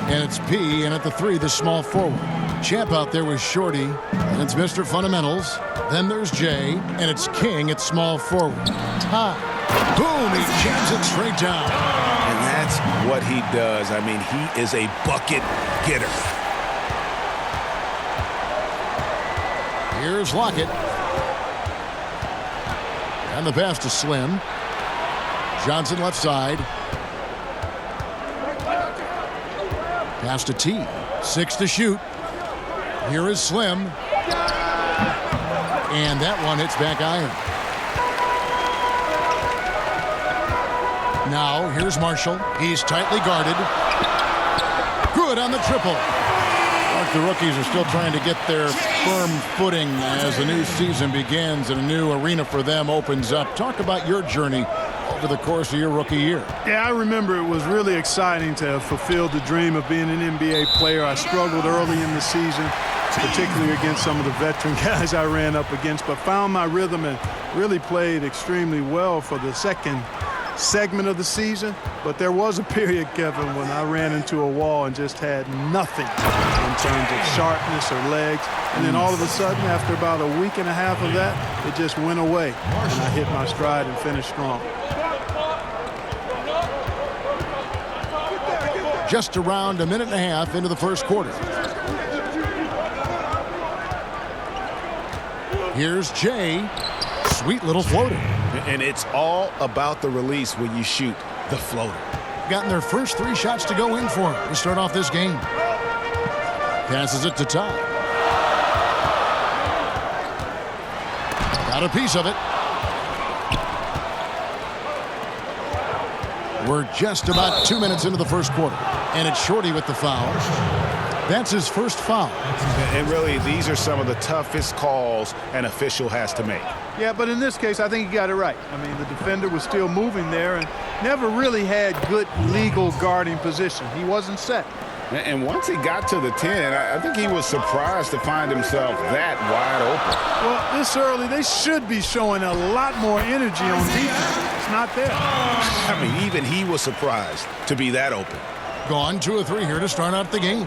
And it's P, and at the 3, the small forward. Champ out there with Shorty, and it's Mr. Fundamentals. Then there's Jay, and it's King at small forward. Todd. Boom, he jams it straight down. And that's what he does. I mean, he is a bucket getter. Here's Lockett. And the pass to Slim. Johnson left side. Pass to T. 6 to shoot. Here is Slim. And that one hits back iron. Now, here's Marshall. He's tightly guarded. Good on the triple. Like the rookies are still trying to get their firm footing as the new season begins and a new arena for them opens up. Talk about your journey over the course of your rookie year. Yeah, I remember it was really exciting to have fulfilled the dream of being an NBA player. I struggled early in the season, particularly against some of the veteran guys I ran up against, but found my rhythm and really played extremely well for the second segment of the season. But there was a period, Kevin, when I ran into a wall and just had nothing in terms of sharpness or legs. And then all of a sudden, after about a week and a half of that, it just went away. And I hit my stride and finished strong. Just around a minute and a half into the first quarter. Here's Jay. Sweet little floater. And it's all about the release when you shoot the floater. Gotten their first 3 shots to go in for him to start off this game. Passes it to Todd. Got a piece of it. We're just about 2 minutes into the first quarter. And it's Shorty with the foul. That's his first foul. And really, these are some of the toughest calls an official has to make. Yeah, but in this case, I think he got it right. I mean, the defender was still moving there and never really had good legal guarding position. He wasn't set. And once he got to the 10, I think he was surprised to find himself that wide open. Well, this early, they should be showing a lot more energy on defense. It's not there. I mean, even he was surprised to be that open. Gone 2 of 3 here to start out the game.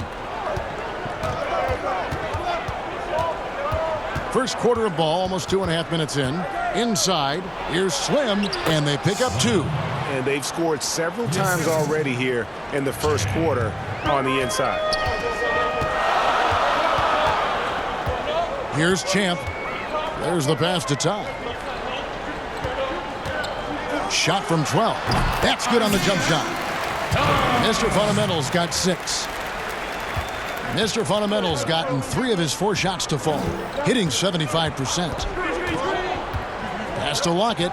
First quarter of ball, almost 2.5 minutes in. Inside, here's Slim, and they pick up 2. And they've scored several times already here in the first quarter on the inside. Here's Champ. There's the pass to Todd. Shot from 12. That's good on the jump shot. Mr. Fundamentals got 6. Mr. Fundamentals gotten 3 of his 4 shots to fall, hitting 75%. Pass to Lockett.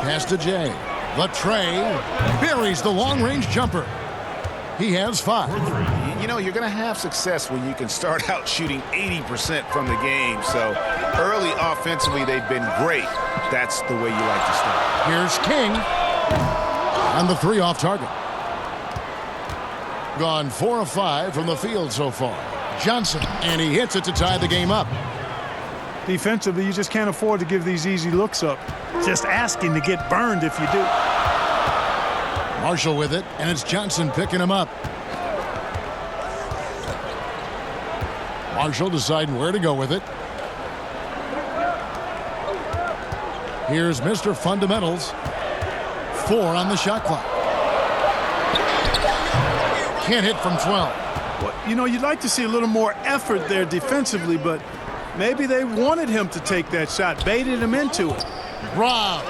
Pass to Jay. Latrey buries the long-range jumper. He has 5. You know, you're going to have success when you can start out shooting 80% from the game. So early offensively, they've been great. That's the way you like to start. Here's King. And the 3 off target. Gone 4 of 5 from the field so far. Johnson, and he hits it to tie the game up. Defensively, you just can't afford to give these easy looks up. Just asking to get burned if you do. Marshall with it, and it's Johnson picking him up. Marshall deciding where to go with it. Here's Mr. Fundamentals. 4 on the shot clock. Can't hit from 12. Well, you know, you'd like to see a little more effort there defensively, but maybe they wanted him to take that shot, baited him into it. Rob.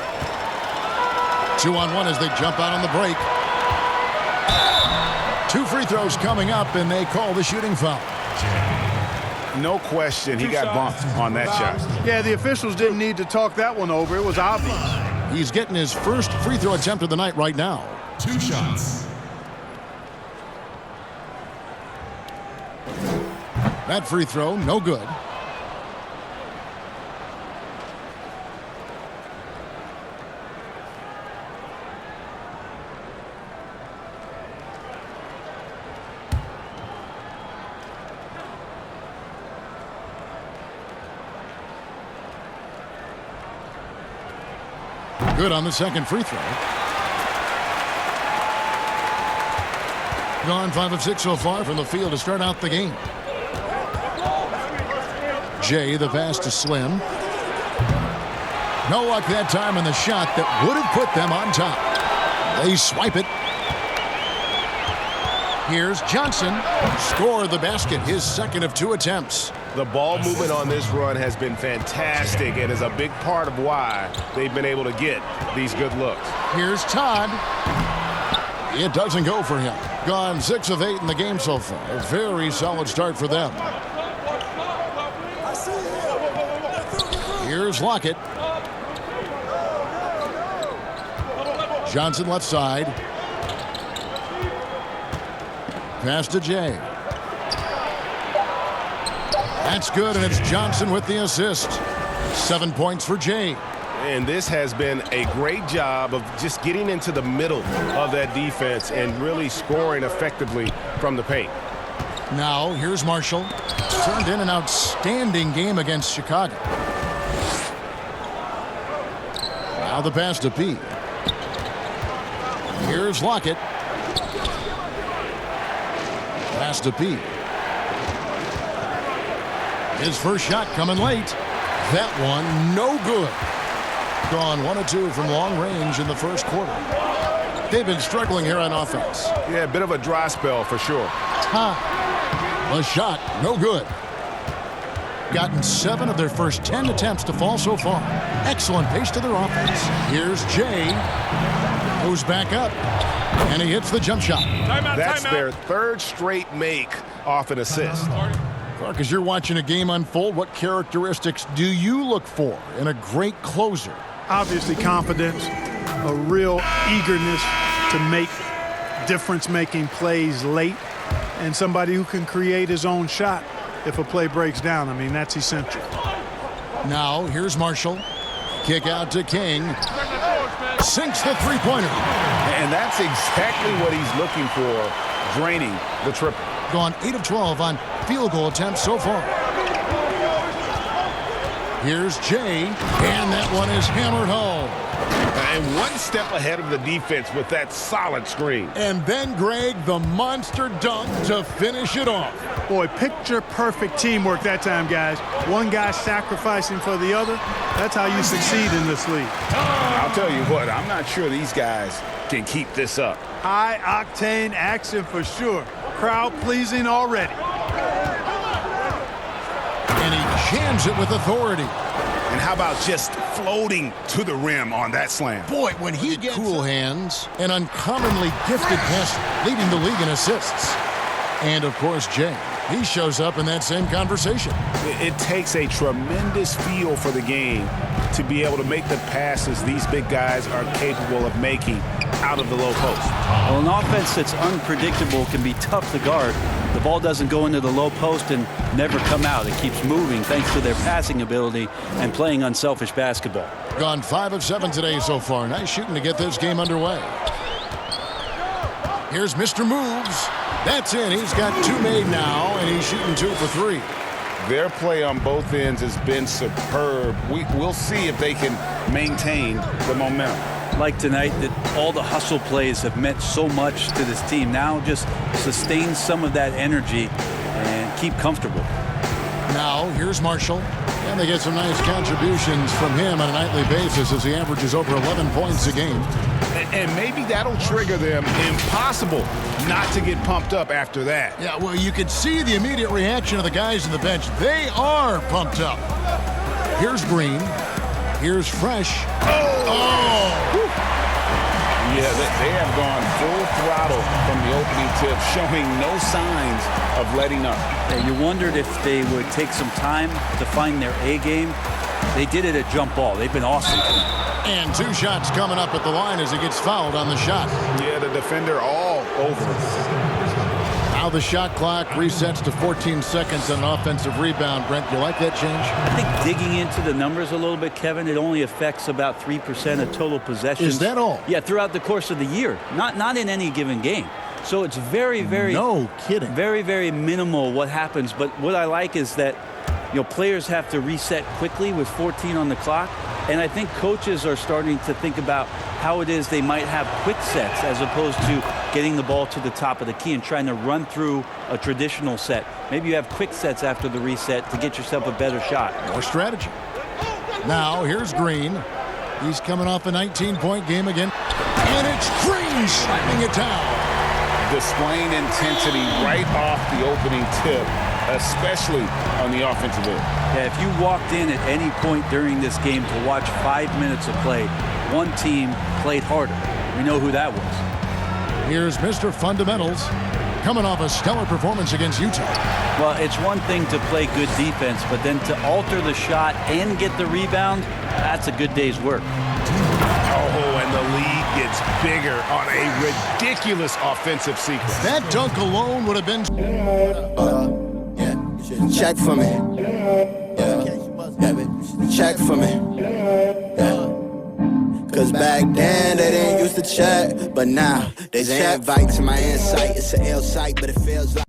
2-on-1 as they jump out on the break. 2 free throws coming up, and they call the shooting foul. No question, he got bumped on that shot. Yeah, the officials didn't need to talk that one over. It was obvious. He's getting his first free throw attempt of the night right now. 2 shots. That free throw, no good. Good on the second free throw. Gone 5 of 6 so far from the field to start out the game. Jay, the pass to Slim. No luck that time in the shot that would have put them on top. They swipe it. Here's Johnson. Score the basket, his second of 2 attempts. The ball movement on this run has been fantastic and is a big part of why they've been able to get these good looks. Here's Todd. It doesn't go for him. Gone 6 of 8 in the game so far. A very solid start for them. Here's Lockett. Johnson left side. Pass to Jay. That's good, and it's Johnson with the assist. 7 points for Jay. And this has been a great job of just getting into the middle of that defense and really scoring effectively from the paint. Now, here's Marshall. Turned in an outstanding game against Chicago. Now the pass to P. Here's Lockett. Pass to P. His first shot coming late. That one, no good. Gone 1 of 2 from long range in the first quarter. They've been struggling here on offense. Yeah, a bit of a dry spell for sure. The shot, no good. Gotten 7 of their first 10 attempts to fall so far. Excellent pace to their offense. Here's Jay. Goes back up. And he hits the jump shot. That's their 3rd straight make off an assist. Clark, as you're watching a game unfold, what characteristics do you look for in a great closer? Obviously confidence, a real eagerness to make difference-making plays late, and somebody who can create his own shot if a play breaks down. I mean, that's essential. Now, here's Marshall. Kick out to King. Sinks the three-pointer. And that's exactly what he's looking for, draining the triple. Gone 8 of 12 on field goal attempts so far. Here's Jay, and that one is hammered home. And one step ahead of the defense with that solid screen. And then, Greg, the monster dunk to finish it off. Boy, picture-perfect teamwork that time, guys. One guy sacrificing for the other. That's how you succeed in this league. I'll tell you what, I'm not sure these guys can keep this up. High-octane action for sure. Crowd-pleasing already. And he jams it with authority. And how about just floating to the rim on that slam? Boy, when he gets cool hands, an uncommonly gifted passer, leading the league in assists. And, of course, Jay. He shows up in that same conversation. It takes a tremendous feel for the game to be able to make the passes these big guys are capable of making out of the low post. Well, an offense that's unpredictable can be tough to guard. The ball doesn't go into the low post and never come out. It keeps moving thanks to their passing ability and playing unselfish basketball. Gone 5 of 7 today so far. Nice shooting to get this game underway. Here's Mr. Moves. That's in. He's got 2 made now, and he's shooting 2 for 3. Their play on both ends has been superb. We'll see if they can maintain the momentum. Like tonight, that all the hustle plays have meant so much to this team. Now just sustain some of that energy and keep comfortable. Now, here's Marshall. And they get some nice contributions from him on a nightly basis as he averages over 11 points a game. And maybe that'll trigger them. Impossible not to get pumped up after that. Yeah, well, you can see the immediate reaction of the guys on the bench. They are pumped up. Here's Green. Here's Fresh. Yeah, they have gone full throttle from the opening tip, showing no signs of letting up. Yeah, you wondered if they would take some time to find their A game. They did it at jump ball. They've been awesome tonight. And 2 shots coming up at the line as he gets fouled on the shot. Yeah, the defender all over him. Now the shot clock resets to 14 seconds on an offensive rebound. Brent, you like that change? I think digging into the numbers a little bit, Kevin, it only affects about 3% of total possessions. Is that all? Yeah, throughout the course of the year. Not in any given game. So it's very, very... No kidding. Very, very minimal what happens. But what I like is that, players have to reset quickly with 14 on the clock. And I think coaches are starting to think about how it is they might have quick sets as opposed to getting the ball to the top of the key and trying to run through a traditional set. Maybe you have quick sets after the reset to get yourself a better shot. More strategy. Now here's Green. He's coming off a 19-point game again. And it's Green slapping it down. Displaying intensity right off the opening tip, especially on the offensive end. Yeah, if you walked in at any point during this game to watch 5 minutes of play, one team played harder. We know who that was. Here's Mr. Fundamentals coming off a stellar performance against Utah. Well, it's one thing to play good defense, but then to alter the shot and get the rebound, that's a good day's work. Oh, and the lead gets bigger on a ridiculous offensive sequence. That dunk alone would have been... Check for me. Check for me. Cause back then they didn't used to check, but now they invite to my insight. It's an L site, but it feels like